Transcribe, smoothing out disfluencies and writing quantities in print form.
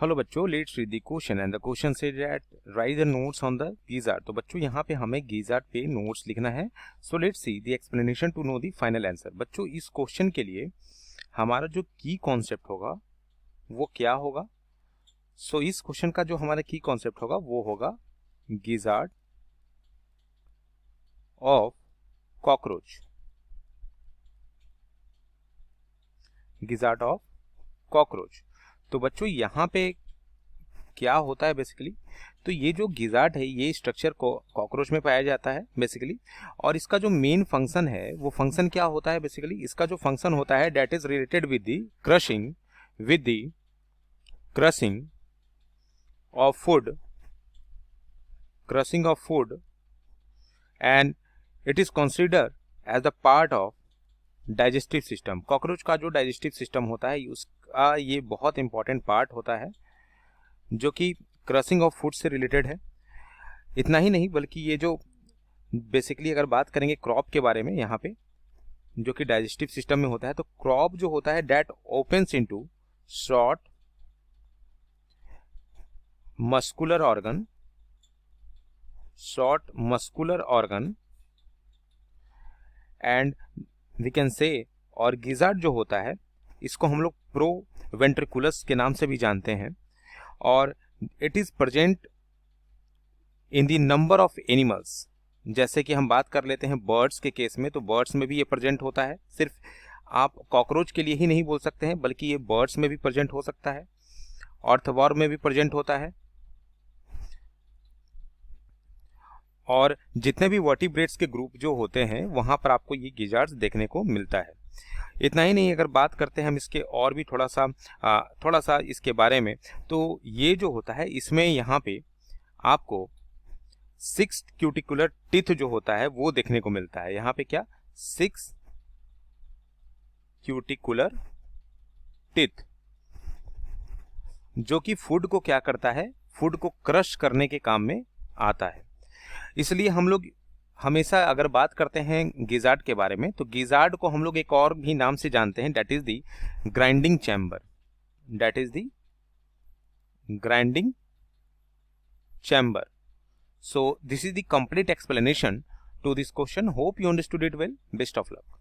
Hello बच्चों, let's read the question and the question say that right the notes on the geyser. तो बच्चों यहाँ पे हमें गीजर पे नोट्स लिखना है। So let's see the explanation to know the final answer. बच्चों इस क्वेश्चन के लिए हमारा जो की कॉन्सेप्ट होगा वो क्या होगा? सो इस क्वेश्चन का जो हमारा की कॉन्सेप्ट होगा वो होगा gizzard of cockroach. Gizzard of cockroach. तो बच्चों यहाँ पे क्या होता है बेसिकली, तो ये जो गिजार्ड है ये स्ट्रक्चर को कॉकरोच में पाया जाता है बेसिकली। और इसका जो मेन फंक्शन है वो फंक्शन क्या होता है बेसिकली, इसका जो फंक्शन होता है that is related with the crushing of food and it is consider as the part of digestive system. Cockroach का जो डाइजेस्टिव सिस्टम होता है उसका ये बहुत इंपॉर्टेंट पार्ट होता है जो कि क्रशिंग ऑफ फूड से रिलेटेड है। इतना ही नहीं बल्कि ये जो बेसिकली अगर बात करेंगे क्रॉप के बारे में यहाँ पे जो कि डाइजेस्टिव सिस्टम में होता है, तो क्रॉप जो होता है that opens into short muscular organ and we can say, और गिजार्ड जो होता है इसको हम लोग प्रोवेंट्रिकुलस के नाम से भी जानते हैं। और it is present in the number of animals. जैसे कि हम बात कर लेते हैं बर्ड्स के केस में, तो बर्ड्स में भी ये प्रेजेंट होता है। सिर्फ आप कॉकरोच के लिए ही नहीं बोल सकते हैं बल्कि ये बर्ड्स में भी प्रेजेंट हो सकता है, अर्थवॉर्म में भी प्रेजेंट होता है, और जितने भी वर्टिब्रेट्स के ग्रुप जो होते हैं वहां पर आपको ये गिजार्ड्स देखने को मिलता है। इतना ही नहीं, अगर बात करते हैं हम इसके और भी थोड़ा सा इसके बारे में, तो ये जो होता है इसमें यहाँ पे आपको 6 क्यूटिकुलर टीथ जो होता है वो देखने को मिलता है। यहाँ पे क्या 6 क्यूटिकुलर टीथ जो कि फूड को क्या करता है, फूड को क्रश करने के काम में आता है। इसलिए हम लोग हमेशा अगर बात करते हैं गिजार्ड के बारे में तो गिजार्ड को हम लोग एक और भी नाम से जानते हैं, that is the grinding chamber. So this is the complete explanation to this question. Hope you understood it well. Best of luck.